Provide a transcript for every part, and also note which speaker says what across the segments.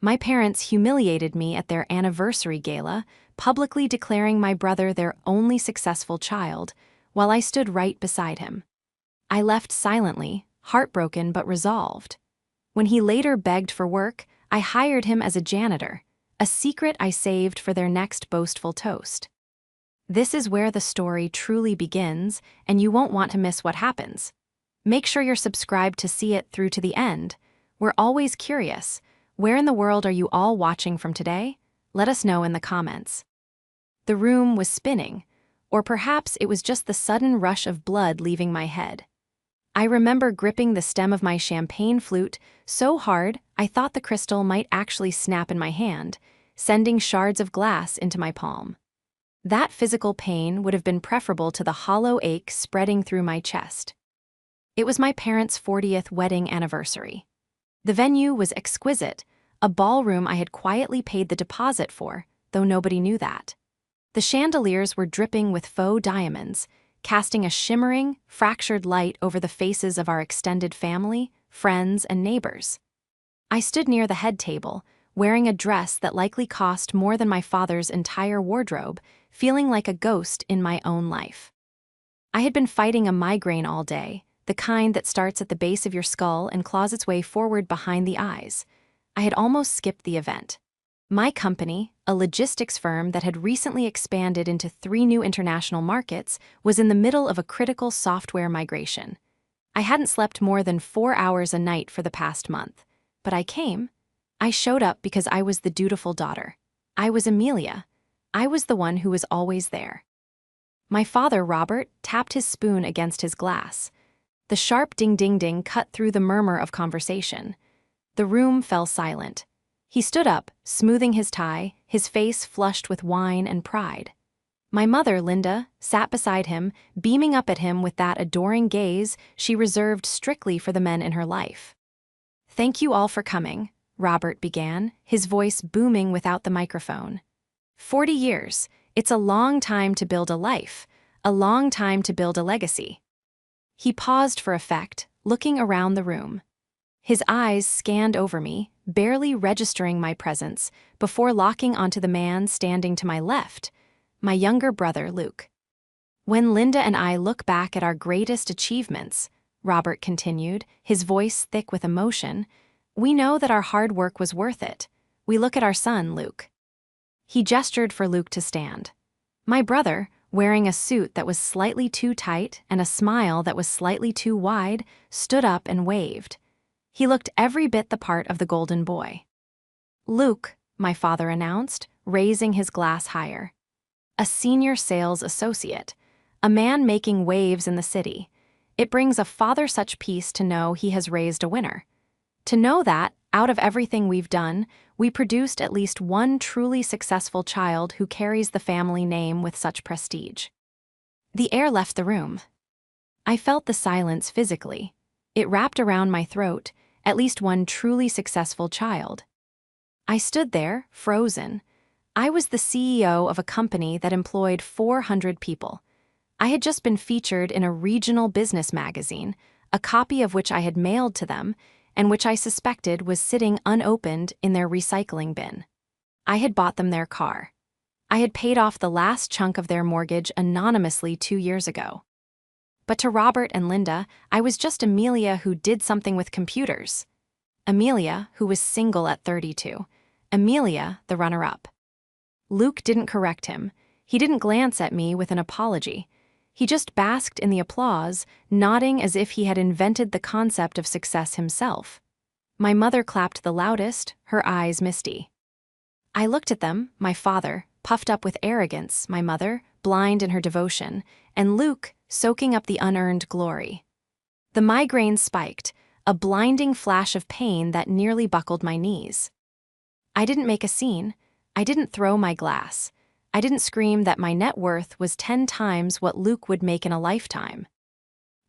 Speaker 1: My parents humiliated me at their anniversary gala, publicly declaring my brother their only successful child, while I stood right beside him. I left silently, heartbroken but resolved. When he later begged for work, I hired him as a janitor, a secret I saved for their next boastful toast. This is where the story truly begins, and you won't want to miss what happens. Make sure you're subscribed to see it through to the end. We're always curious. Where in the world are you all watching from today? Let us know in the comments. The room was spinning, or perhaps it was just the sudden rush of blood leaving my head. I remember gripping the stem of my champagne flute so hard I thought the crystal might actually snap in my hand, sending shards of glass into my palm. That physical pain would have been preferable to the hollow ache spreading through my chest. It was my parents' 40th wedding anniversary. The venue was exquisite, a ballroom I had quietly paid the deposit for, though nobody knew that. The chandeliers were dripping with faux diamonds, casting a shimmering, fractured light over the faces of our extended family, friends, and neighbors. I stood near the head table, wearing a dress that likely cost more than my father's entire wardrobe, feeling like a ghost in my own life. I had been fighting a migraine all day, the kind that starts at the base of your skull and claws its way forward behind the eyes. I had almost skipped the event. My company, a logistics firm that had recently expanded into 3 new international markets, was in the middle of a critical software migration. I hadn't slept more than 4 hours a night for the past month, but I came. I showed up because I was the dutiful daughter. I was Amelia. I was the one who was always there. My father, Robert, tapped his spoon against his glass. The sharp ding-ding-ding cut through the murmur of conversation. The room fell silent. He stood up, smoothing his tie, his face flushed with wine and pride. My mother, Linda, sat beside him, beaming up at him with that adoring gaze she reserved strictly for the men in her life. "Thank you all for coming," Robert began, his voice booming without the microphone. 40 years, it's a long time to build a life, a long time to build a legacy. He paused for effect, looking around the room. His eyes scanned over me, barely registering my presence, before locking onto the man standing to my left, my younger brother, Luke. "When Linda and I look back at our greatest achievements," Robert continued, his voice thick with emotion, "we know that our hard work was worth it. We look at our son, Luke." He gestured for Luke to stand. My brother, wearing a suit that was slightly too tight and a smile that was slightly too wide, stood up and waved. He looked every bit the part of the golden boy. "Luke," my father announced, raising his glass higher. "A senior sales associate, a man making waves in the city. It brings a father such peace to know he has raised a winner. To know that, out of everything we've done, we produced at least one truly successful child who carries the family name with such prestige." The air left the room. I felt the silence physically. It wrapped around my throat, at least one truly successful child. I stood there, frozen. I was the CEO of a company that employed 400 people. I had just been featured in a regional business magazine, a copy of which I had mailed to them, and which I suspected was sitting unopened in their recycling bin. I had bought them their car. I had paid off the last chunk of their mortgage anonymously 2 years ago. But to Robert and Linda, I was just Amelia who did something with computers. Amelia, who was single at 32. Amelia, the runner-up. Luke didn't correct him. He didn't glance at me with an apology. He just basked in the applause, nodding as if he had invented the concept of success himself. My mother clapped the loudest, her eyes misty. I looked at them, my father, puffed up with arrogance, my mother, blind in her devotion, and Luke, soaking up the unearned glory. The migraine spiked, a blinding flash of pain that nearly buckled my knees. I didn't make a scene. I didn't throw my glass. I didn't scream that my net worth was 10 times what Luke would make in a lifetime.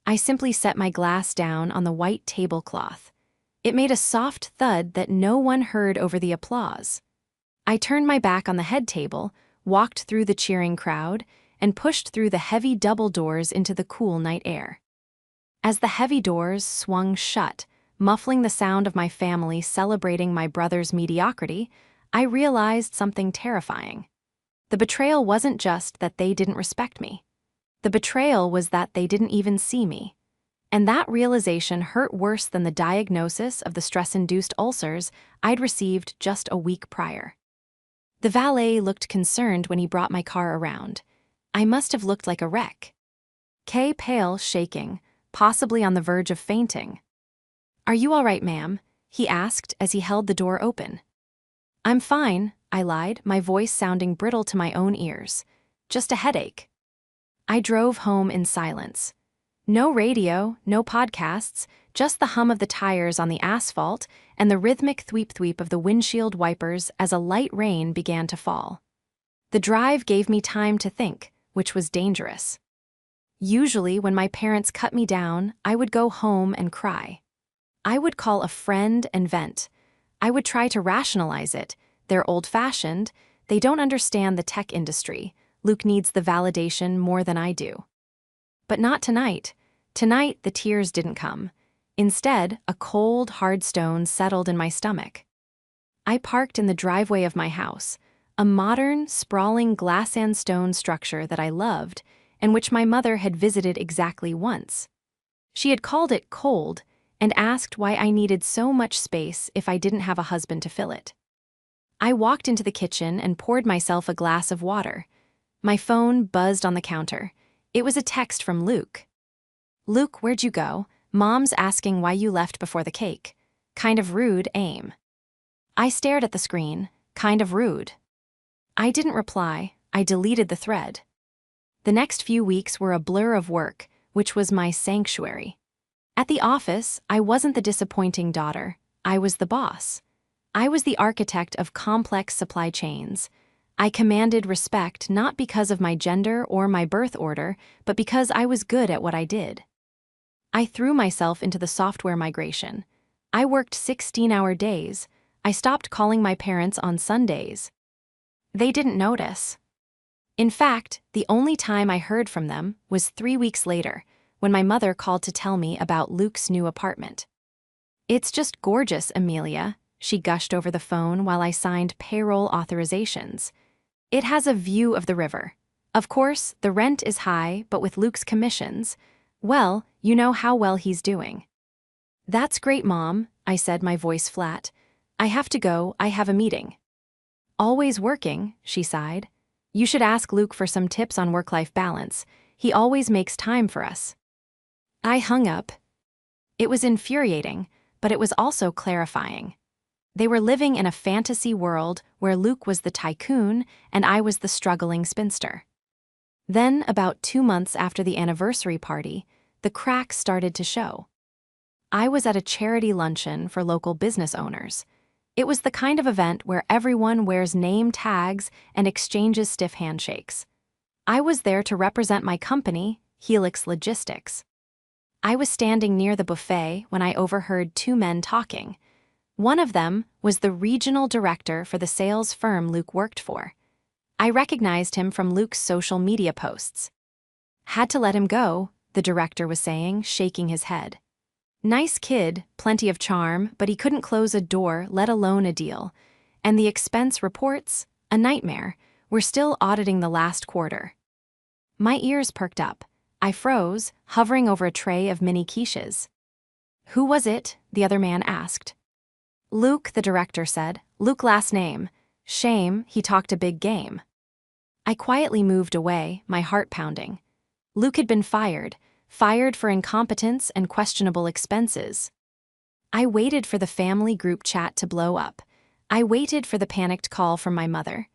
Speaker 1: I simply set my glass down on the white tablecloth. It made a soft thud that no one heard over the applause. I turned my back on the head table, walked through the cheering crowd, and pushed through the heavy double doors into the cool night air. As the heavy doors swung shut, muffling the sound of my family celebrating my brother's mediocrity, I realized something terrifying. The betrayal wasn't just that they didn't respect me. The betrayal was that they didn't even see me. And that realization hurt worse than the diagnosis of the stress-induced ulcers I'd received just a week prior. The valet looked concerned when he brought my car around. I must have looked like a wreck. Kay pale, shaking, possibly on the verge of fainting. "Are you all right, ma'am?" he asked as he held the door open. "I'm fine," I lied, my voice sounding brittle to my own ears. "Just a headache." I drove home in silence. No radio, no podcasts, just the hum of the tires on the asphalt and the rhythmic thweep-thweep of the windshield wipers as a light rain began to fall. The drive gave me time to think, which was dangerous. Usually, when my parents cut me down, I would go home and cry. I would call a friend and vent. I would try to rationalize it. They're old-fashioned. They don't understand the tech industry. Luke needs the validation more than I do. But not tonight. Tonight, the tears didn't come. Instead, a cold, hard stone settled in my stomach. I parked in the driveway of my house, a modern, sprawling glass and stone structure that I loved, and which my mother had visited exactly once. She had called it cold and asked why I needed so much space if I didn't have a husband to fill it. I walked into the kitchen and poured myself a glass of water. My phone buzzed on the counter. It was a text from Luke. "Luke, where'd you go? Mom's asking why you left before the cake. Kind of rude, aim." I stared at the screen. Kind of rude. I didn't reply. I deleted the thread. The next few weeks were a blur of work, which was my sanctuary. At the office, I wasn't the disappointing daughter. I was the boss. I was the architect of complex supply chains. I commanded respect not because of my gender or my birth order, but because I was good at what I did. I threw myself into the software migration. I worked 16-hour days. I stopped calling my parents on Sundays. They didn't notice. In fact, the only time I heard from them was 3 weeks later, when my mother called to tell me about Luke's new apartment. "It's just gorgeous, Amelia," she gushed over the phone while I signed payroll authorizations. "It has a view of the river. Of course, the rent is high, but with Luke's commissions, well, you know how well he's doing." "That's great, Mom," I said, my voice flat. "I have to go, I have a meeting." "Always working," she sighed. "You should ask Luke for some tips on work-life balance. He always makes time for us." I hung up. It was infuriating, but it was also clarifying. They were living in a fantasy world where Luke was the tycoon and I was the struggling spinster. Then, about 2 months after the anniversary party, the cracks started to show. I was at a charity luncheon for local business owners. It was the kind of event where everyone wears name tags and exchanges stiff handshakes. I was there to represent my company, Helix Logistics. I was standing near the buffet when I overheard 2 men talking. One of them was the regional director for the sales firm Luke worked for. I recognized him from Luke's social media posts. "Had to let him go," the director was saying, shaking his head. "Nice kid, plenty of charm, but he couldn't close a door, let alone a deal. And the expense reports, a nightmare. We're still auditing the last quarter." My ears perked up. I froze, hovering over a tray of mini quiches. "Who was it?" the other man asked. "Luke," the director said. "Luke last name. Shame, he talked a big game." I quietly moved away, my heart pounding. Luke had been fired for incompetence and questionable expenses. I waited for the family group chat to blow up. I waited for the panicked call from my mother.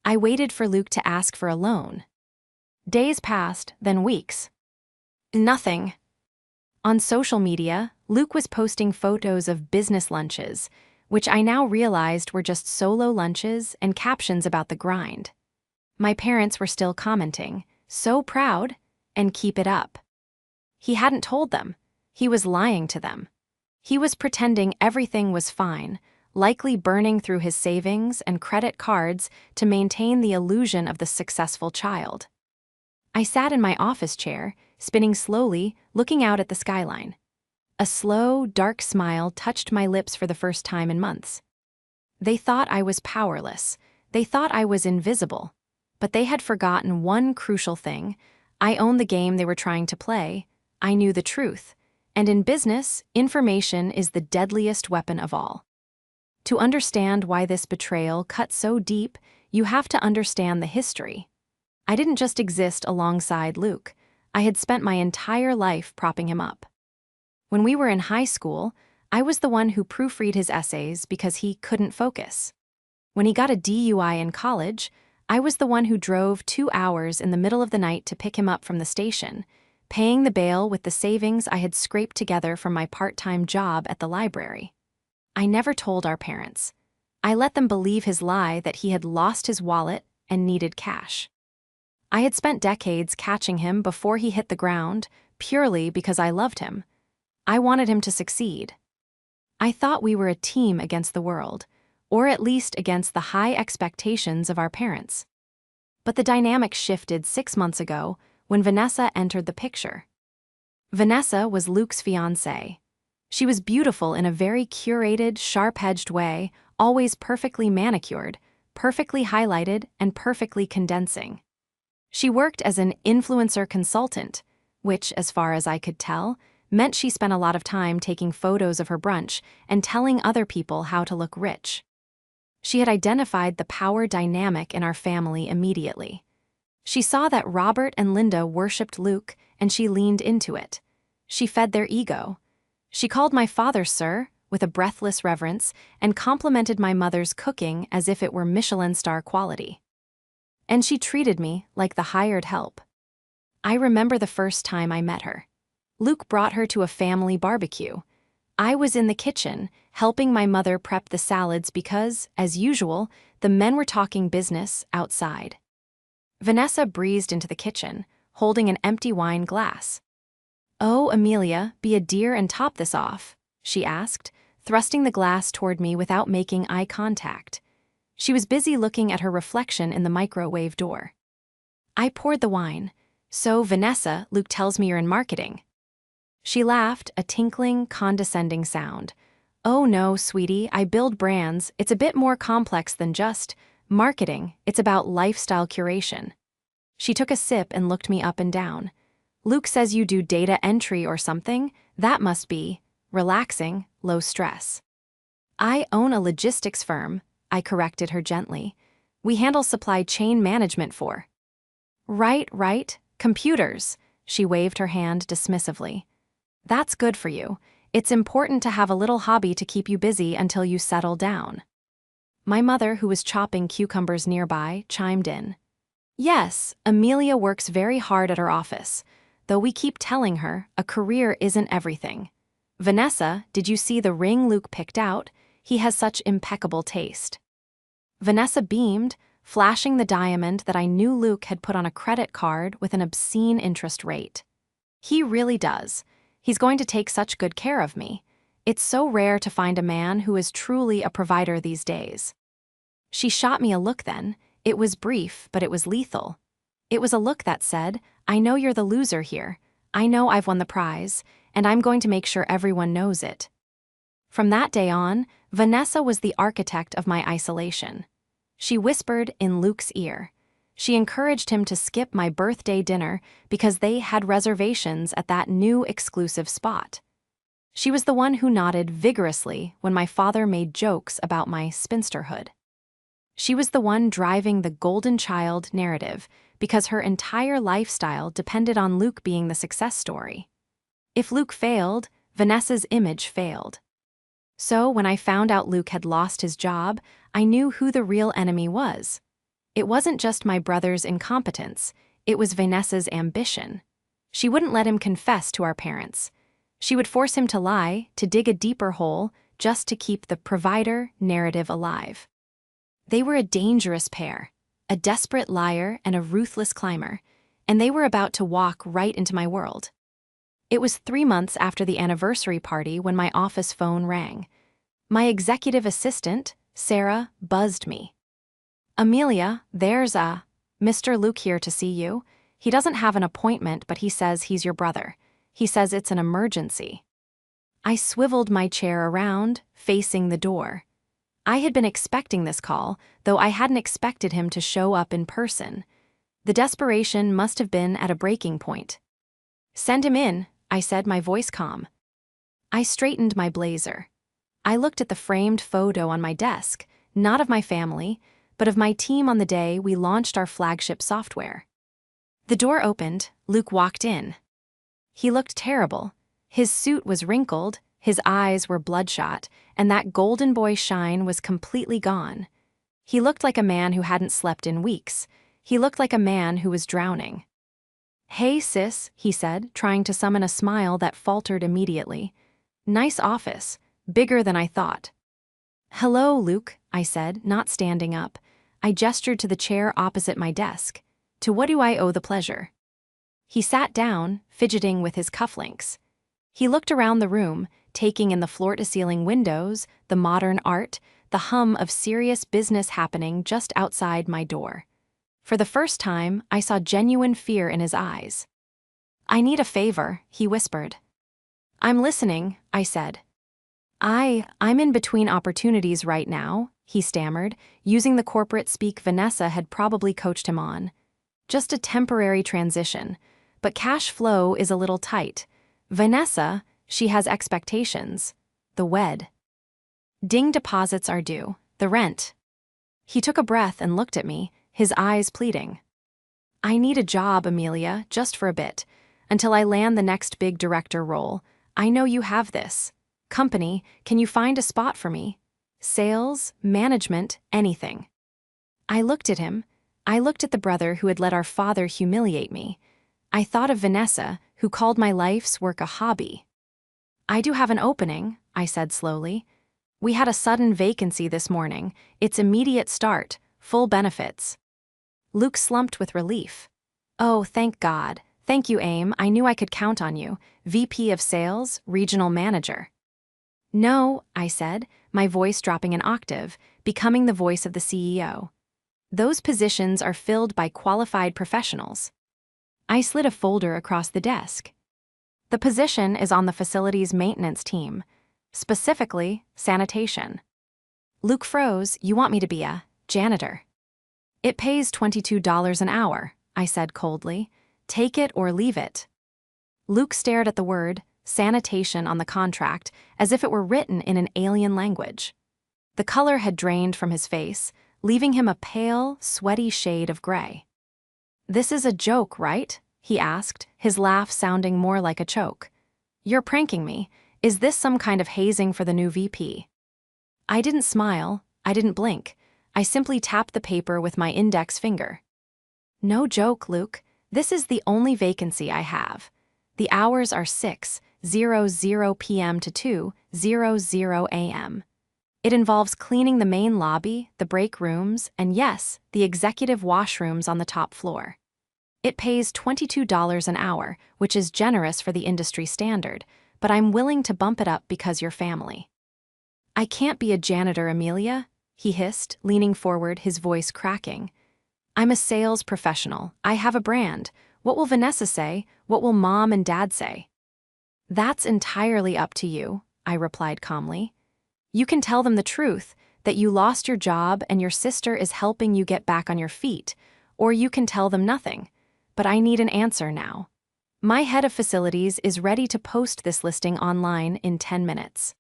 Speaker 1: I waited for Luke to ask for a loan. Days passed, then weeks. Nothing. On social media, Luke was posting photos of business lunches, which I now realized were just solo lunches and captions about the grind. My parents were still commenting, "So proud," and "Keep it up." He hadn't told them. He was lying to them. He was pretending everything was fine, likely burning through his savings and credit cards to maintain the illusion of the successful child. I sat in my office chair, spinning slowly, looking out at the skyline. A slow, dark smile touched my lips for the first time in months. They thought I was powerless. They thought I was invisible. But they had forgotten one crucial thing. I owned the game they were trying to play. I knew the truth. And in business, information is the deadliest weapon of all. To understand why this betrayal cut so deep, you have to understand the history. I didn't just exist alongside Luke. I had spent my entire life propping him up. When we were in high school, I was the one who proofread his essays because he couldn't focus. When he got a DUI in college, I was the one who drove 2 hours in the middle of the night to pick him up from the station, paying the bail with the savings I had scraped together from my part-time job at the library. I never told our parents. I let them believe his lie that he had lost his wallet and needed cash. I had spent decades catching him before he hit the ground, purely because I loved him. I wanted him to succeed. I thought we were a team against the world, or at least against the high expectations of our parents. But the dynamic shifted 6 months ago when Vanessa entered the picture. Vanessa was Luke's fiancée. She was beautiful in a very curated, sharp-edged way, always perfectly manicured, perfectly highlighted, and perfectly condensing. She worked as an influencer consultant, which, as far as I could tell, meant she spent a lot of time taking photos of her brunch and telling other people how to look rich. She had identified the power dynamic in our family immediately. She saw that Robert and Linda worshipped Luke, and she leaned into it. She fed their ego. She called my father sir, with a breathless reverence, and complimented my mother's cooking as if it were Michelin star quality. And she treated me like the hired help. I remember the first time I met her. Luke brought her to a family barbecue. I was in the kitchen, helping my mother prep the salads because, as usual, the men were talking business outside. Vanessa breezed into the kitchen, holding an empty wine glass. "Oh, Amelia, be a dear and top this off," she asked, thrusting the glass toward me without making eye contact. She was busy looking at her reflection in the microwave door. I poured the wine. "So, Vanessa, Luke tells me you're in marketing." She laughed, a tinkling, condescending sound. "Oh no, sweetie, I build brands. It's a bit more complex than just marketing. It's about lifestyle curation." She took a sip and looked me up and down. "Luke says you do data entry or something. That must be relaxing, low stress." "I own a logistics firm," I corrected her gently. "We handle supply chain management for." Right, computers," she waved her hand dismissively. "That's good for you. It's important to have a little hobby to keep you busy until you settle down." My mother, who was chopping cucumbers nearby, chimed in. "Yes, Amelia works very hard at her office, though we keep telling her a career isn't everything. Vanessa, did you see the ring Luke picked out? He has such impeccable taste." Vanessa beamed, flashing the diamond that I knew Luke had put on a credit card with an obscene interest rate. "He really does. He's going to take such good care of me. It's so rare to find a man who is truly a provider these days." She shot me a look then. It was brief, but it was lethal. It was a look that said, "I know you're the loser here. I know I've won the prize, and I'm going to make sure everyone knows it." From that day on, Vanessa was the architect of my isolation. She whispered in Luke's ear. She encouraged him to skip my birthday dinner because they had reservations at that new exclusive spot. She was the one who nodded vigorously when my father made jokes about my spinsterhood. She was the one driving the golden child narrative because her entire lifestyle depended on Luke being the success story. If Luke failed, Vanessa's image failed. So when I found out Luke had lost his job, I knew who the real enemy was. It wasn't just my brother's incompetence, it was Vanessa's ambition. She wouldn't let him confess to our parents. She would force him to lie, to dig a deeper hole, just to keep the provider narrative alive. They were a dangerous pair, a desperate liar and a ruthless climber, and they were about to walk right into my world. It was 3 months after the anniversary party when my office phone rang. My executive assistant, Sarah, buzzed me. "Amelia, there's Mr. Luke here to see you. He doesn't have an appointment, but he says he's your brother. He says it's an emergency." I swiveled my chair around, facing the door. I had been expecting this call, though I hadn't expected him to show up in person. The desperation must have been at a breaking point. "Send him in," I said, my voice calm. I straightened my blazer. I looked at the framed photo on my desk, not of my family, but of my team on the day we launched our flagship software. The door opened, Luke walked in. He looked terrible. His suit was wrinkled, his eyes were bloodshot, and that golden boy shine was completely gone. He looked like a man who hadn't slept in weeks. He looked like a man who was drowning. "Hey, sis," he said, trying to summon a smile that faltered immediately. "Nice office, bigger than I thought." "Hello, Luke," I said, not standing up. I gestured to the chair opposite my desk. "To what do I owe the pleasure?" He sat down, fidgeting with his cufflinks. He looked around the room, taking in the floor-to-ceiling windows, the modern art, the hum of serious business happening just outside my door. For the first time, I saw genuine fear in his eyes. "I need a favor," he whispered. "I'm listening," I said. I'm in between opportunities right now," he stammered, using the corporate speak Vanessa had probably coached him on. "Just a temporary transition, but cash flow is a little tight. Vanessa, she has expectations. The wed. Ding deposits are due, the rent." He took a breath and looked at me, his eyes pleading. "I need a job, Amelia, just for a bit, until I land the next big director role. I know you have this. Company, can you find a spot for me? Sales, management, anything." I looked at him. I looked at the brother who had let our father humiliate me. I thought of Vanessa, who called my life's work a hobby. "I do have an opening," I said slowly. "We had a sudden vacancy this morning. It's immediate start, full benefits." Luke slumped with relief. "Oh, thank God. Thank you, Aim. I knew I could count on you. VP of Sales, Regional Manager." "No," I said, my voice dropping an octave, becoming the voice of the CEO. "Those positions are filled by qualified professionals." I slid a folder across the desk. "The position is on the facilities maintenance team, specifically sanitation." Luke froze. "You want me to be a janitor?" "It pays $22 an hour," I said coldly. "Take it or leave it." Luke stared at the word sanitation on the contract as if it were written in an alien language. The color had drained from his face, leaving him a pale, sweaty shade of gray. "This is a joke, right?" he asked, his laugh sounding more like a choke. "You're pranking me. Is this some kind of hazing for the new VP?" I didn't smile. I didn't blink. I simply tapped the paper with my index finger. "No joke, Luke. This is the only vacancy I have. The hours are 6:00 p.m. to 2:00 a.m. It involves cleaning the main lobby, the break rooms, and yes, the executive washrooms on the top floor. It pays $22 an hour, which is generous for the industry standard, but I'm willing to bump it up because you're family." "I can't be a janitor, Amelia," he hissed, leaning forward, his voice cracking. "I'm a sales professional. I have a brand. What will Vanessa say? What will Mom and Dad say?" "That's entirely up to you," I replied calmly. "You can tell them the truth, that you lost your job and your sister is helping you get back on your feet, or you can tell them nothing. But I need an answer now. My head of facilities is ready to post this listing online in 10 minutes.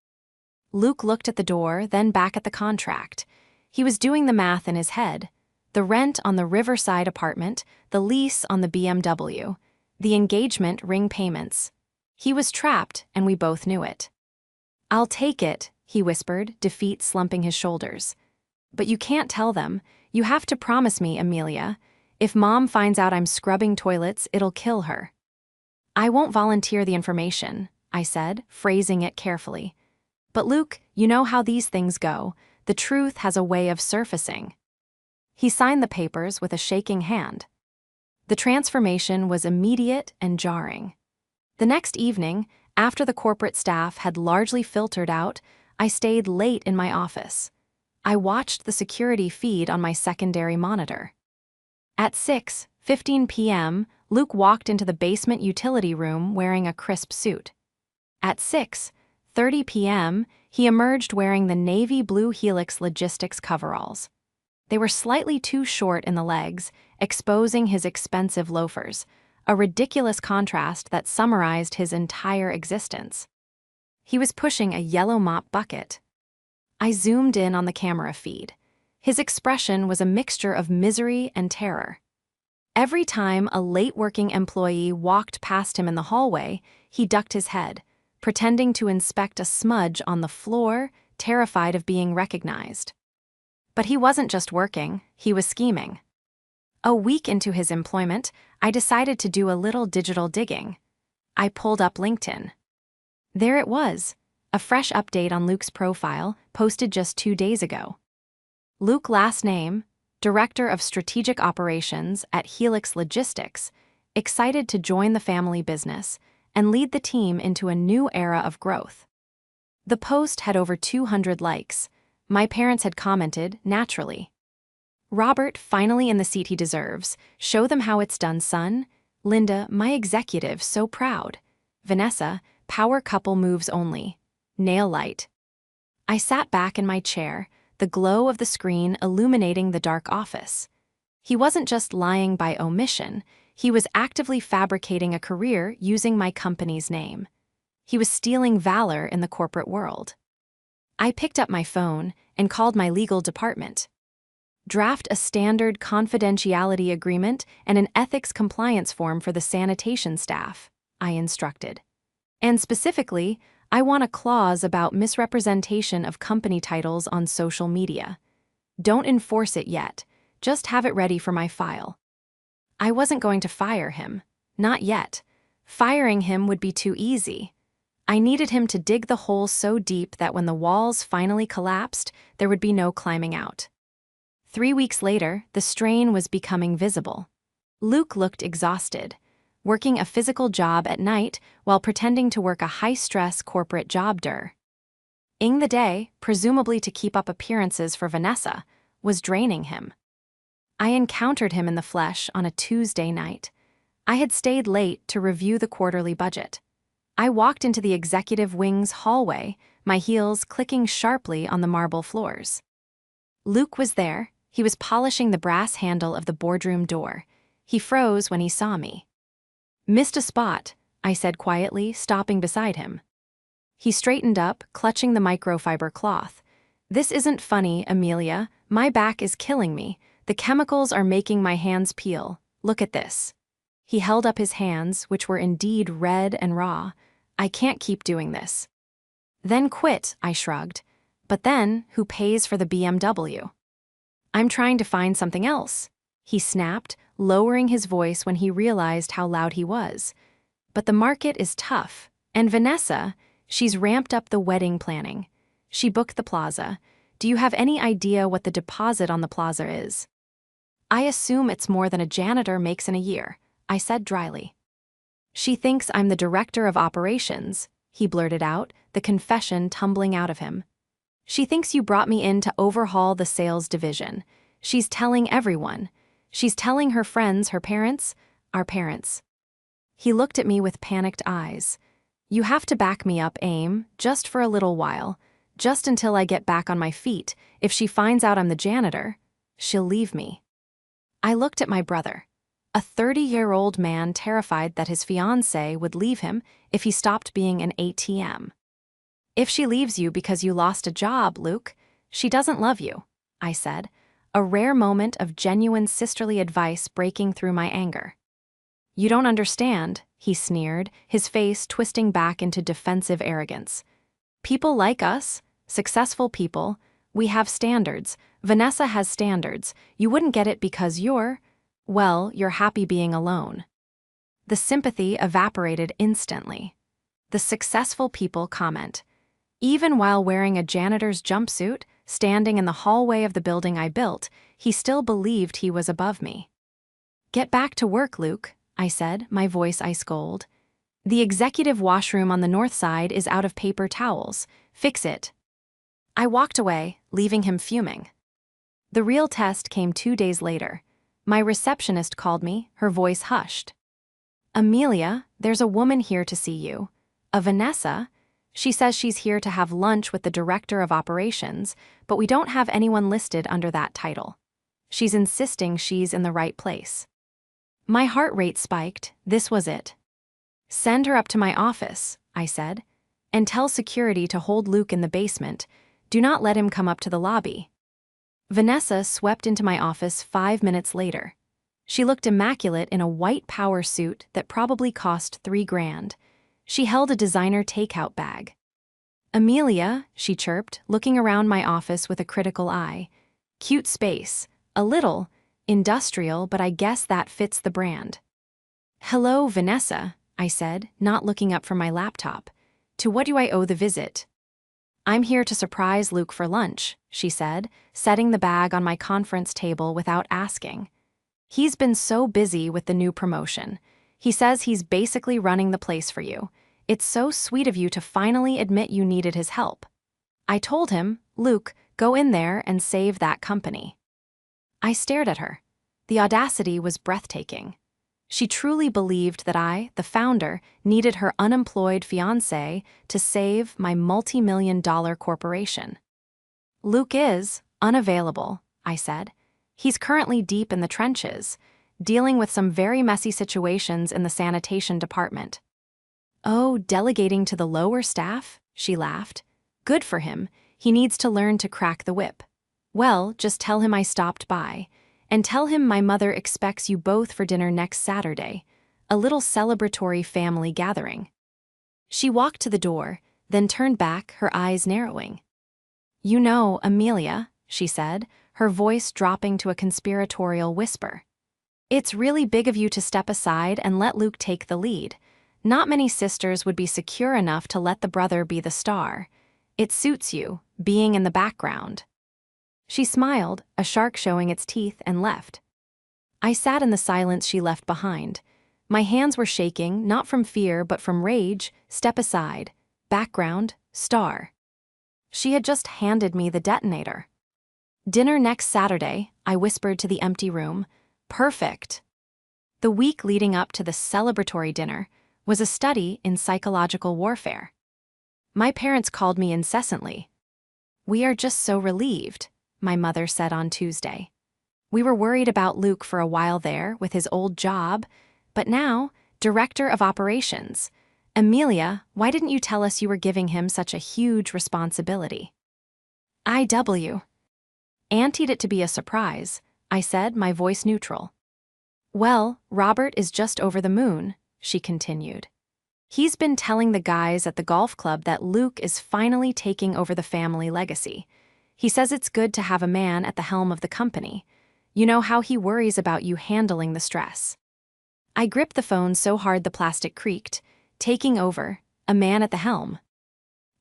Speaker 1: Luke looked at the door, then back at the contract. He was doing the math in his head. The rent on the Riverside apartment, the lease on the BMW, the engagement ring payments. He was trapped, and we both knew it. "I'll take it," he whispered, defeat slumping his shoulders. "But you can't tell them. You have to promise me, Amelia. If Mom finds out I'm scrubbing toilets, it'll kill her." "I won't volunteer the information," I said, phrasing it carefully. "But Luke, you know how these things go. The truth has a way of surfacing." He signed the papers with a shaking hand. The transformation was immediate and jarring. The next evening, after the corporate staff had largely filtered out, I stayed late in my office. I watched the security feed on my secondary monitor. At 6:15 p.m., Luke walked into the basement utility room wearing a crisp suit. At 3:30 p.m., he emerged wearing the navy blue Helix Logistics coveralls. They were slightly too short in the legs, exposing his expensive loafers, a ridiculous contrast that summarized his entire existence. He was pushing a yellow mop bucket. I zoomed in on the camera feed. His expression was a mixture of misery and terror. Every time a late-working employee walked past him in the hallway, he ducked his head, pretending to inspect a smudge on the floor, terrified of being recognized. But he wasn't just working, he was scheming. A week into his employment, I decided to do a little digital digging. I pulled up LinkedIn. There it was, a fresh update on Luke's profile, posted just 2 days ago. Luke, last name, Director of Strategic Operations at Helix Logistics, excited to join the family business and lead the team into a new era of growth. The post had over 200 likes. My parents had commented, naturally. Robert, finally in the seat he deserves. Show them how it's done, son. Linda, my executive, so proud. Vanessa, power couple moves only. Nail light. I sat back in my chair, the glow of the screen illuminating the dark office. He wasn't just lying by omission, he was actively fabricating a career using my company's name. He was stealing valor in the corporate world. I picked up my phone and called my legal department. Draft a standard confidentiality agreement and an ethics compliance form for the sanitation staff, I instructed. And specifically, I want a clause about misrepresentation of company titles on social media. Don't enforce it yet, just have it ready for my file. I wasn't going to fire him, not yet. Firing him would be too easy. I needed him to dig the hole so deep that when the walls finally collapsed, there would be no climbing out. 3 weeks later, the strain was becoming visible. Luke looked exhausted, working a physical job at night while pretending to work a high-stress corporate job. Ing the day, presumably to keep up appearances for Vanessa, was draining him. I encountered him in the flesh on a Tuesday night. I had stayed late to review the quarterly budget. I walked into the executive wing's hallway, my heels clicking sharply on the marble floors. Luke was there. He was polishing the brass handle of the boardroom door. He froze when he saw me. Missed a spot, I said quietly, stopping beside him. He straightened up, clutching the microfiber cloth. This isn't funny, Amelia. My back is killing me. The chemicals are making my hands peel. Look at this. He held up his hands, which were indeed red and raw. I can't keep doing this. Then quit, I shrugged. But then, who pays for the BMW? I'm trying to find something else, he snapped, lowering his voice when he realized how loud he was. But the market is tough, and Vanessa, she's ramped up the wedding planning. She booked the plaza. Do you have any idea what the deposit on the plaza is? I assume it's more than a janitor makes in a year, I said dryly. She thinks I'm the director of operations, he blurted out, the confession tumbling out of him. She thinks you brought me in to overhaul the sales division. She's telling everyone. She's telling her friends, her parents, our parents. He looked at me with panicked eyes. You have to back me up, Aim, just for a little while, just until I get back on my feet. If she finds out I'm the janitor, she'll leave me. I looked at my brother, a 30-year-old man terrified that his fiancée would leave him if he stopped being an ATM. If she leaves you because you lost a job, Luke, she doesn't love you, I said, a rare moment of genuine sisterly advice breaking through my anger. You don't understand, he sneered, his face twisting back into defensive arrogance. People like us, successful people, we have standards. Vanessa has standards. You wouldn't get it because you're happy being alone. The sympathy evaporated instantly. The successful people comment. Even while wearing a janitor's jumpsuit, standing in the hallway of the building I built, he still believed he was above me. Get back to work, Luke, I said, my voice ice cold. The executive washroom on the north side is out of paper towels. Fix it. I walked away, leaving him fuming. The real test came 2 days later. My receptionist called me, her voice hushed. Amelia, there's a woman here to see you. A Vanessa. She says she's here to have lunch with the director of operations, but we don't have anyone listed under that title. She's insisting she's in the right place. My heart rate spiked. This was it. Send her up to my office, I said, and tell security to hold Luke in the basement. Do not let him come up to the lobby. Vanessa swept into my office 5 minutes later. She looked immaculate in a white power suit that probably cost $3 grand. She held a designer takeout bag. Amelia, she chirped, looking around my office with a critical eye. Cute space. A little industrial, but I guess that fits the brand. Hello, Vanessa, I said, not looking up from my laptop. To what do I owe the visit? I'm here to surprise Luke for lunch, she said, setting the bag on my conference table without asking. He's been so busy with the new promotion. He says he's basically running the place for you. It's so sweet of you to finally admit you needed his help. I told him, Luke, go in there and save that company. I stared at her. The audacity was breathtaking. She truly believed that I, the founder, needed her unemployed fiancé to save my multi-million-dollar corporation. Luke is unavailable, I said. He's currently deep in the trenches, dealing with some very messy situations in the sanitation department. Oh, delegating to the lower staff? She laughed. Good for him. He needs to learn to crack the whip. Well, just tell him I stopped by. And tell him my mother expects you both for dinner next Saturday, a little celebratory family gathering. She walked to the door, then turned back, her eyes narrowing. You know, Amelia, she said, her voice dropping to a conspiratorial whisper. It's really big of you to step aside and let Luke take the lead. Not many sisters would be secure enough to let the brother be the star. It suits you, being in the background. She smiled, a shark showing its teeth, and left. I sat in the silence she left behind. My hands were shaking, not from fear but from rage. Step aside. Background, star. She had just handed me the detonator. Dinner next Saturday, I whispered to the empty room. Perfect. The week leading up to the celebratory dinner was a study in psychological warfare. My parents called me incessantly. We are just so relieved, my mother said on Tuesday. We were worried about Luke for a while there with his old job, but now, director of operations. Amelia, why didn't you tell us you were giving him such a huge responsibility? IW. Anteed it to be a surprise, I said, my voice neutral. Well, Robert is just over the moon, she continued. He's been telling the guys at the golf club that Luke is finally taking over the family legacy. He says it's good to have a man at the helm of the company. You know how he worries about you handling the stress. I gripped the phone so hard the plastic creaked. Taking over, a man at the helm.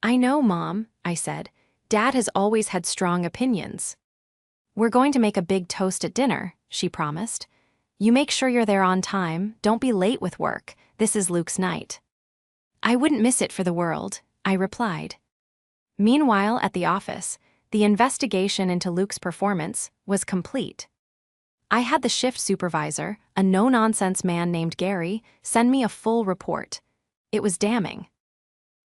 Speaker 1: I know, Mom, I said. Dad has always had strong opinions. We're going to make a big toast at dinner, she promised. You make sure you're there on time, don't be late with work. This is Luke's night. I wouldn't miss it for the world, I replied. Meanwhile, at the office, the investigation into Luke's performance was complete. I had the shift supervisor, a no-nonsense man named Gary, send me a full report. It was damning.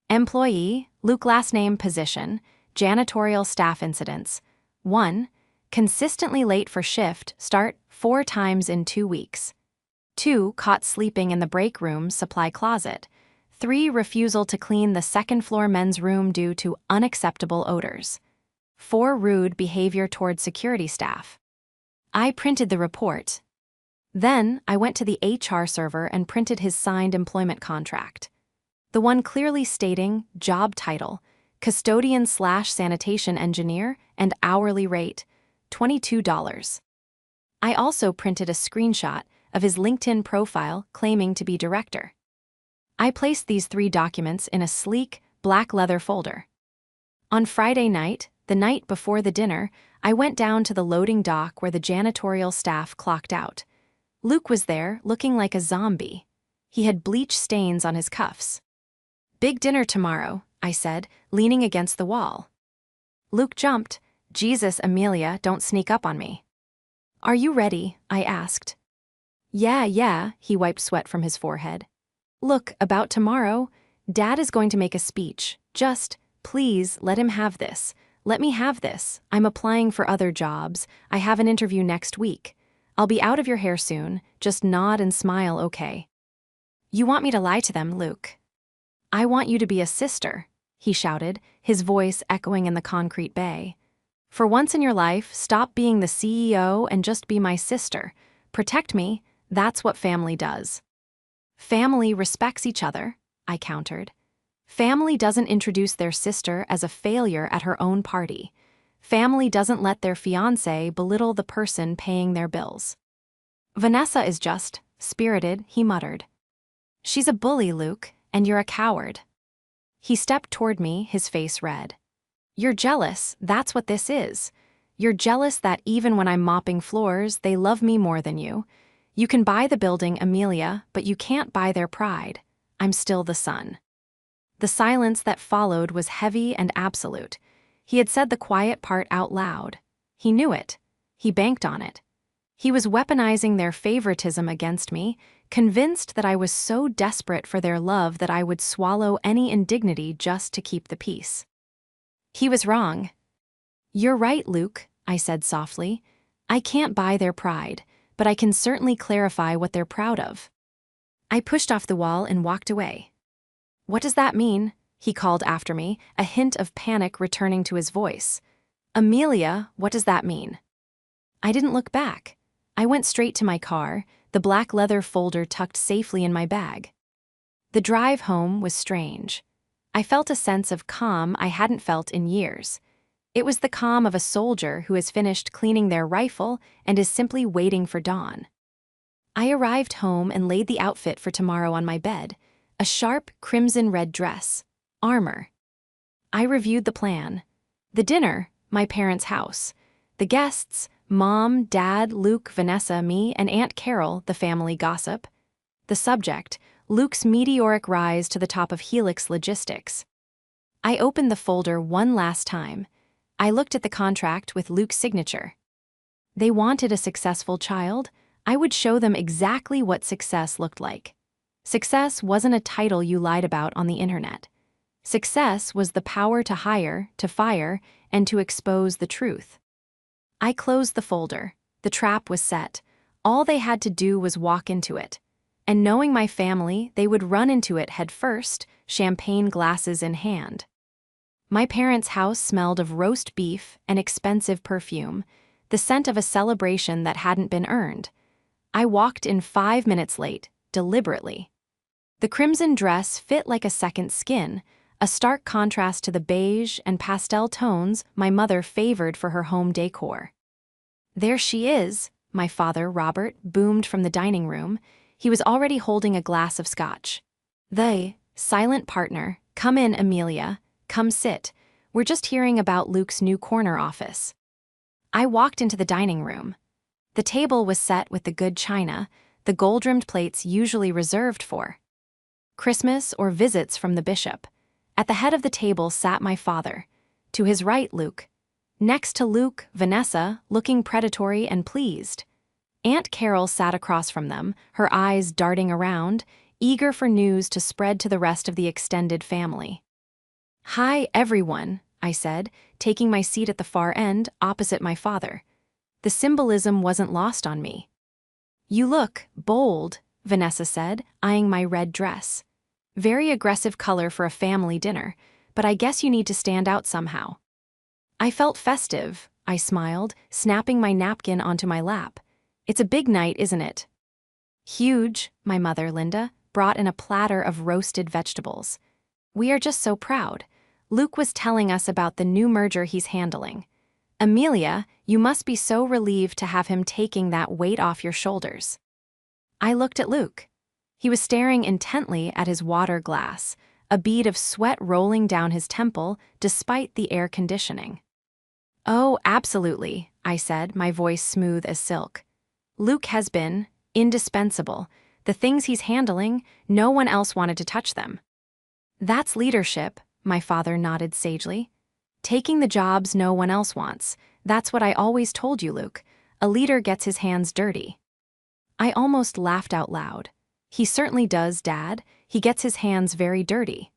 Speaker 1: Employee, Luke last name position, janitorial staff incidents. 1. Consistently late for shift, start 4 times in 2 weeks. 2. Caught sleeping in the break room supply closet. 3. Refusal to clean the second-floor men's room due to unacceptable odors. 4. Rude behavior toward security staff. I printed the report. Then, I went to the HR server and printed his signed employment contract. The one clearly stating job title, custodian/sanitation engineer, and hourly rate, $22. I also printed a screenshot of his LinkedIn profile claiming to be director. I placed these 3 documents in a sleek, black leather folder. On Friday night, the night before the dinner, I went down to the loading dock where the janitorial staff clocked out. Luke was there, looking like a zombie. He had bleach stains on his cuffs. Big dinner tomorrow, I said, leaning against the wall. Luke jumped. Jesus, Amelia, don't sneak up on me. Are you ready? I asked. Yeah, he wiped sweat from his forehead. Look, about tomorrow, Dad is going to make a speech. Just, please, let him have this. Let me have this. I'm applying for other jobs. I have an interview next week. I'll be out of your hair soon. Just nod and smile, okay? You want me to lie to them, Luke? I want you to be a sister, he shouted, his voice echoing in the concrete bay. For once in your life, stop being the CEO and just be my sister. Protect me, that's what family does. Family respects each other, I countered. Family doesn't introduce their sister as a failure at her own party. Family doesn't let their fiancé belittle the person paying their bills. Vanessa is just spirited, he muttered. She's a bully, Luke, and you're a coward. He stepped toward me, his face red. You're jealous, that's what this is. You're jealous that even when I'm mopping floors, they love me more than you. You can buy the building, Amelia, but you can't buy their pride. I'm still the son. The silence that followed was heavy and absolute. He had said the quiet part out loud. He knew it. He banked on it. He was weaponizing their favoritism against me, convinced that I was so desperate for their love that I would swallow any indignity just to keep the peace. He was wrong. You're right, Luke, I said softly. I can't buy their pride, but I can certainly clarify what they're proud of. I pushed off the wall and walked away. What does that mean? He called after me, a hint of panic returning to his voice. Amelia, what does that mean? I didn't look back. I went straight to my car, the black leather folder tucked safely in my bag. The drive home was strange. I felt a sense of calm I hadn't felt in years. It was the calm of a soldier who has finished cleaning their rifle and is simply waiting for dawn. I arrived home and laid the outfit for tomorrow on my bed, a sharp crimson-red dress, armor. I reviewed the plan. The dinner, my parents' house. The guests, Mom, Dad, Luke, Vanessa, me, and Aunt Carol, the family gossip. The subject, Luke's meteoric rise to the top of Helix Logistics. I opened the folder one last time. I looked at the contract with Luke's signature. They wanted a successful child. I would show them exactly what success looked like. Success wasn't a title you lied about on the internet. Success was the power to hire, to fire, and to expose the truth. I closed the folder. The trap was set. All they had to do was walk into it. And knowing my family, they would run into it head first, champagne glasses in hand. My parents' house smelled of roast beef and expensive perfume, the scent of a celebration that hadn't been earned. I walked in 5 minutes late, deliberately. The crimson dress fit like a second skin, a stark contrast to the beige and pastel tones my mother favored for her home decor. There she is, my father, Robert, boomed from the dining room. He was already holding a glass of scotch. The silent partner, come in, Amelia, come sit. We're just hearing about Luke's new corner office. I walked into the dining room. The table was set with the good china, the gold-rimmed plates usually reserved for Christmas or visits from the bishop. At the head of the table sat my father. To his right, Luke. Next to Luke, Vanessa, looking predatory and pleased. Aunt Carol sat across from them, her eyes darting around, eager for news to spread to the rest of the extended family. Hi, everyone, I said, taking my seat at the far end, opposite my father. The symbolism wasn't lost on me. You look bold, Vanessa said, eyeing my red dress. Very aggressive color for a family dinner, but I guess you need to stand out somehow. I felt festive, I smiled, snapping my napkin onto my lap. It's a big night, isn't it? Huge, my mother, Linda, brought in a platter of roasted vegetables. We are just so proud. Luke was telling us about the new merger he's handling. Amelia, you must be so relieved to have him taking that weight off your shoulders. I looked at Luke. He was staring intently at his water glass, a bead of sweat rolling down his temple despite the air conditioning. Oh, absolutely, I said, my voice smooth as silk. Luke has been indispensable. The things he's handling, no one else wanted to touch them. That's leadership, my father nodded sagely. Taking the jobs no one else wants. That's what I always told you, Luke. A leader gets his hands dirty. I almost laughed out loud. He certainly does, Dad. He gets his hands very dirty.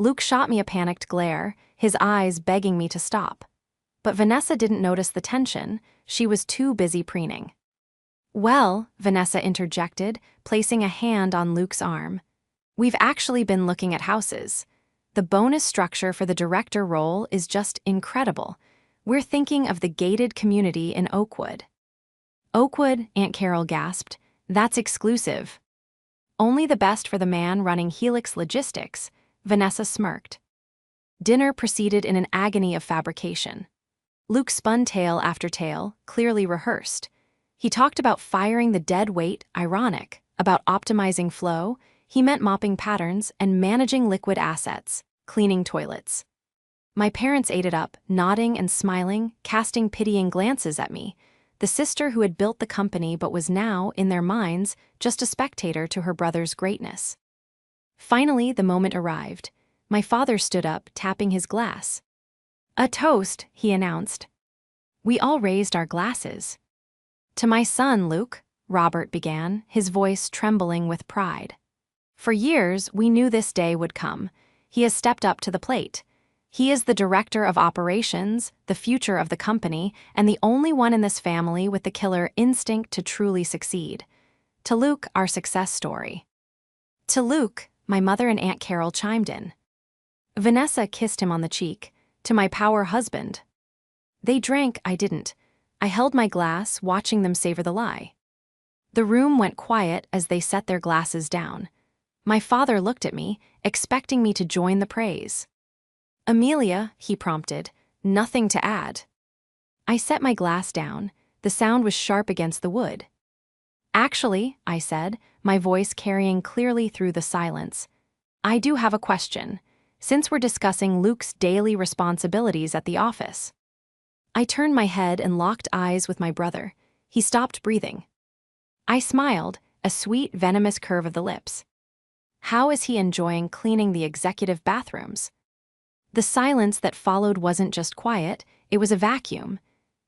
Speaker 1: Luke shot me a panicked glare, his eyes begging me to stop. But Vanessa didn't notice the tension. She was too busy preening. "Well," Vanessa interjected, placing a hand on Luke's arm, "we've actually been looking at houses. The bonus structure for the director role is just incredible. We're thinking of the gated community in Oakwood." "Oakwood," Aunt Carol gasped. "That's exclusive." "Only the best for the man running Helix Logistics," Vanessa smirked. Dinner proceeded in an agony of fabrication. Luke spun tale after tale, clearly rehearsed. He talked about firing the dead weight, ironic, about optimizing flow, he meant mopping patterns, and managing liquid assets, cleaning toilets. My parents ate it up, nodding and smiling, casting pitying glances at me, the sister who had built the company but was now, in their minds, just a spectator to her brother's greatness. Finally, the moment arrived. My father stood up, tapping his glass. "A toast," he announced. We all raised our glasses. "To my son, Luke," Robert began, his voice trembling with pride. "For years, we knew this day would come. He has stepped up to the plate. He is the director of operations, the future of the company, and the only one in this family with the killer instinct to truly succeed. To Luke, our success story." "To Luke," my mother and Aunt Carol chimed in. Vanessa kissed him on the cheek. "To my power husband." They drank, I didn't. I held my glass, watching them savor the lie. The room went quiet as they set their glasses down. My father looked at me, expecting me to join the praise. "Amelia," he prompted, "nothing to add." I set my glass down. The sound was sharp against the wood. "Actually," I said, my voice carrying clearly through the silence, "I do have a question, since we're discussing Luke's daily responsibilities at the office." I turned my head and locked eyes with my brother. He stopped breathing. I smiled, a sweet, venomous curve of the lips. How is he enjoying cleaning the executive bathrooms? The silence that followed wasn't just quiet, it was a vacuum.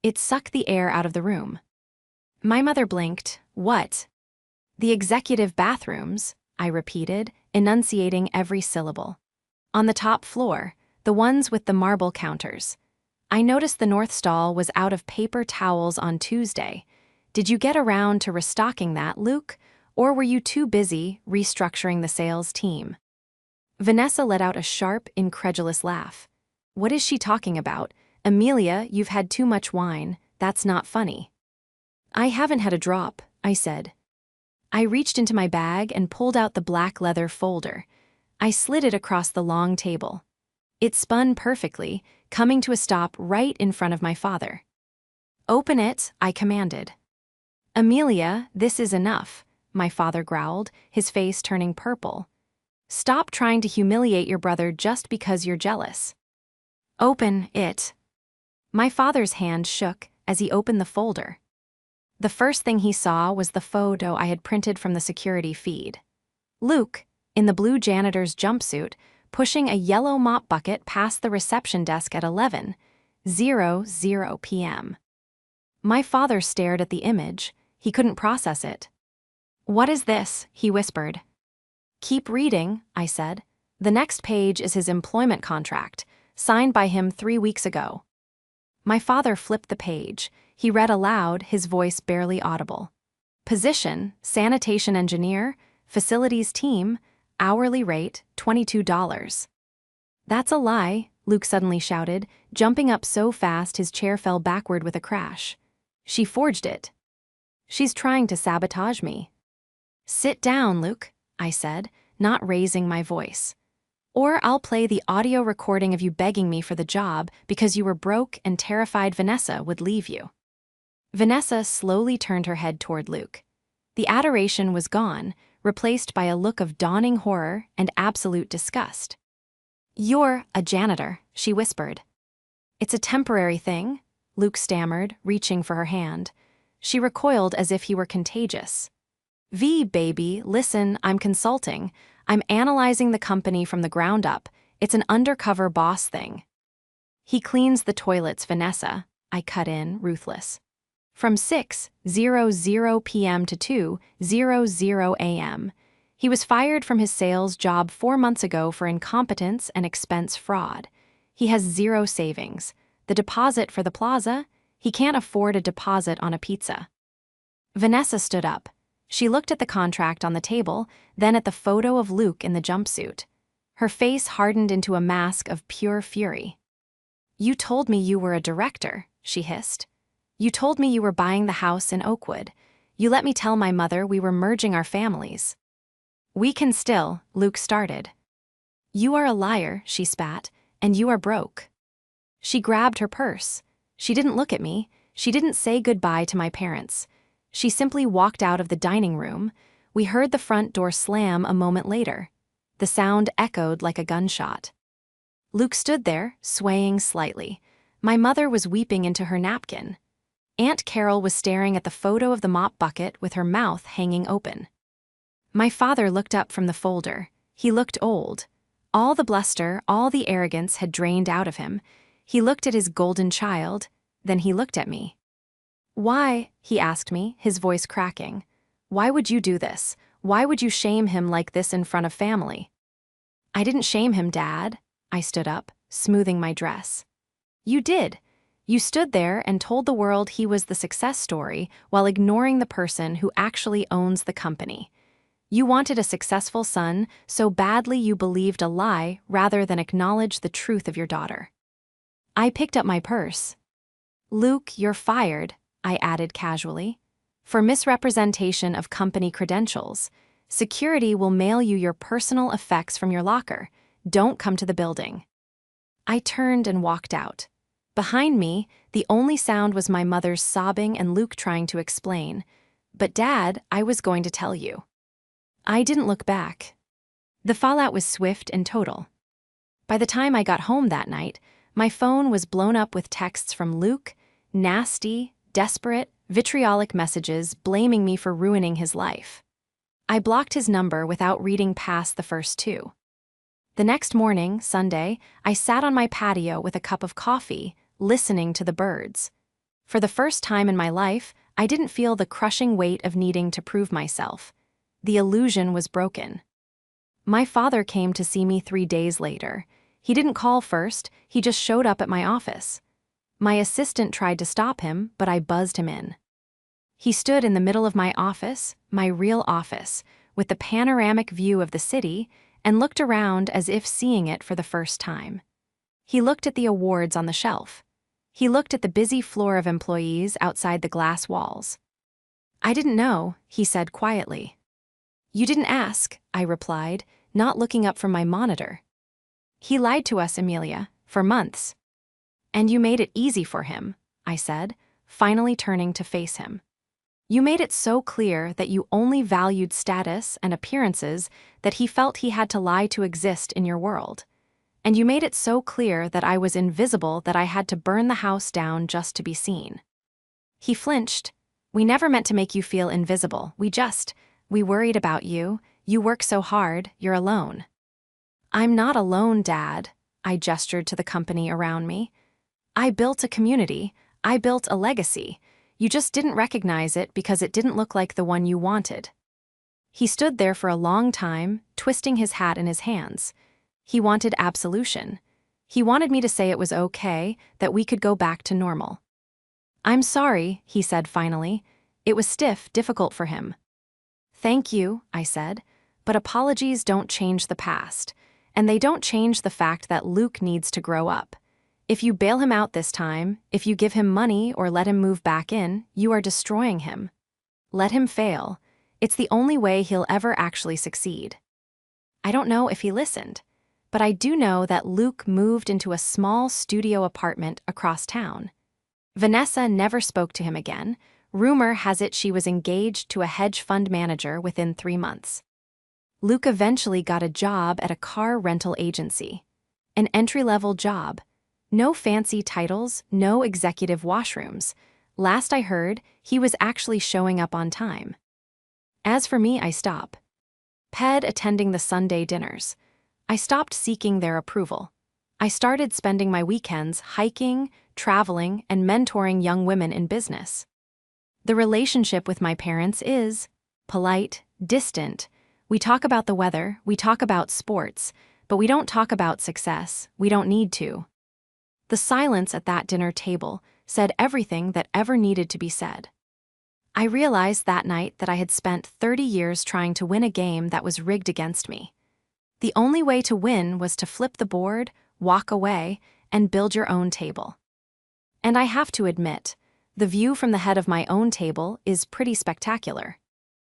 Speaker 1: It sucked the air out of the room. My mother blinked. "What?" "The executive bathrooms," I repeated, enunciating every syllable. "On the top floor, the ones with the marble counters. I noticed the north stall was out of paper towels on Tuesday. Did you get around to restocking that, Luke? Or were you too busy restructuring the sales team?" Vanessa let out a sharp, incredulous laugh. "What is she talking about? Amelia, you've had too much wine. That's not funny." "I haven't had a drop," I said. I reached into my bag and pulled out the black leather folder. I slid it across the long table. It spun perfectly, coming to a stop right in front of my father. "Open it," I commanded. "Amelia, this is enough," my father growled, his face turning purple. "Stop trying to humiliate your brother just because you're jealous." "Open it." My father's hand shook as he opened the folder. The first thing he saw was the photo I had printed from the security feed. Luke, in the blue janitor's jumpsuit, pushing a yellow mop bucket past the reception desk at 11:00 p.m. My father stared at the image. He couldn't process it. "What is this?" he whispered. "Keep reading," I said. "The next page is his employment contract, signed by him 3 weeks ago." My father flipped the page. He read aloud, his voice barely audible. "Position, sanitation engineer, facilities team, hourly rate, $22. "That's a lie," Luke suddenly shouted, jumping up so fast his chair fell backward with a crash. "She forged it. She's trying to sabotage me." "Sit down, Luke," I said, not raising my voice. "Or I'll play the audio recording of you begging me for the job because you were broke and terrified Vanessa would leave you." Vanessa slowly turned her head toward Luke. The adoration was gone, replaced by a look of dawning horror and absolute disgust. "You're a janitor," she whispered. "It's a temporary thing," Luke stammered, reaching for her hand. She recoiled as if he were contagious. Baby, listen, I'm consulting. I'm analyzing the company from the ground up. It's an undercover boss thing." "He cleans the toilets, Vanessa," I cut in, ruthless. "From 6:00 p.m. to 2:00 a.m. He was fired from his sales job 4 months ago for incompetence and expense fraud. He has zero savings. The deposit for the plaza? He can't afford a deposit on a pizza. Vanessa stood up. She looked at the contract on the table, then at the photo of Luke in the jumpsuit. Her face hardened into a mask of pure fury. "You told me you were a director," she hissed. "You told me you were buying the house in Oakwood. You let me tell my mother we were merging our families." "We can still," Luke started. "You are a liar," she spat, "and you are broke." She grabbed her purse. She didn't look at me. She didn't say goodbye to my parents. She simply walked out of the dining room. We heard the front door slam a moment later. The sound echoed like a gunshot. Luke stood there, swaying slightly. My mother was weeping into her napkin. Aunt Carol was staring at the photo of the mop bucket with her mouth hanging open. My father looked up from the folder. He looked old. All the bluster, all the arrogance had drained out of him. He looked at his golden child, then he looked at me. "Why?" he asked me, his voice cracking. "Why would you do this? Why would you shame him like this in front of family?" "I didn't shame him, Dad." I stood up, smoothing my dress. "You did. You stood there and told the world he was the success story while ignoring the person who actually owns the company. You wanted a successful son so badly you believed a lie rather than acknowledge the truth of your daughter." I picked up my purse. "Luke, you're fired," I added casually. "For misrepresentation of company credentials. Security will mail you your personal effects from your locker. Don't come to the building." I turned and walked out. Behind me, the only sound was my mother's sobbing and Luke trying to explain. "But Dad, I was going to tell you." I didn't look back. The fallout was swift and total. By the time I got home that night, my phone was blown up with texts from Luke, nasty, desperate, vitriolic messages blaming me for ruining his life. I blocked his number without reading past the first two. The next morning, Sunday, I sat on my patio with a cup of coffee, listening to the birds. For the first time in my life, I didn't feel the crushing weight of needing to prove myself. The illusion was broken. My father came to see me 3 days later. He didn't call first, he just showed up at my office. My assistant tried to stop him, but I buzzed him in. He stood in the middle of my office, my real office, with the panoramic view of the city, and looked around as if seeing it for the first time. He looked at the awards on the shelf. He looked at the busy floor of employees outside the glass walls. "I didn't know," he said quietly. "You didn't ask," I replied, not looking up from my monitor. "He lied to us, Amelia, for months." "And you made it easy for him," I said, finally turning to face him. "You made it so clear that you only valued status and appearances that he felt he had to lie to exist in your world. And you made it so clear that I was invisible that I had to burn the house down just to be seen." He flinched. "We never meant to make you feel invisible. We worried about you. You work so hard, you're alone." "I'm not alone, Dad," I gestured to the company around me. "I built a community. I built a legacy. You just didn't recognize it because it didn't look like the one you wanted." He stood there for a long time, twisting his hat in his hands. He wanted absolution. He wanted me to say it was okay, that we could go back to normal. "I'm sorry," he said finally. It was stiff, difficult for him. "Thank you," I said, "but apologies don't change the past. And they don't change the fact that Luke needs to grow up. If you bail him out this time, if you give him money or let him move back in, you are destroying him. Let him fail. It's the only way he'll ever actually succeed." I don't know if he listened, but I do know that Luke moved into a small studio apartment across town. Vanessa never spoke to him again. Rumor has it she was engaged to a hedge fund manager within 3 months. Luke eventually got a job at a car rental agency. An entry-level job. No fancy titles, no executive washrooms. Last I heard, he was actually showing up on time. As for me, I stopped attending the Sunday dinners. I stopped seeking their approval. I started spending my weekends hiking, traveling, and mentoring young women in business. The relationship with my parents is polite, distant. We talk about the weather, we talk about sports, but we don't talk about success. We don't need to. The silence at that dinner table said everything that ever needed to be said. I realized that night that I had spent 30 years trying to win a game that was rigged against me. The only way to win was to flip the board, walk away, and build your own table. And I have to admit, the view from the head of my own table is pretty spectacular.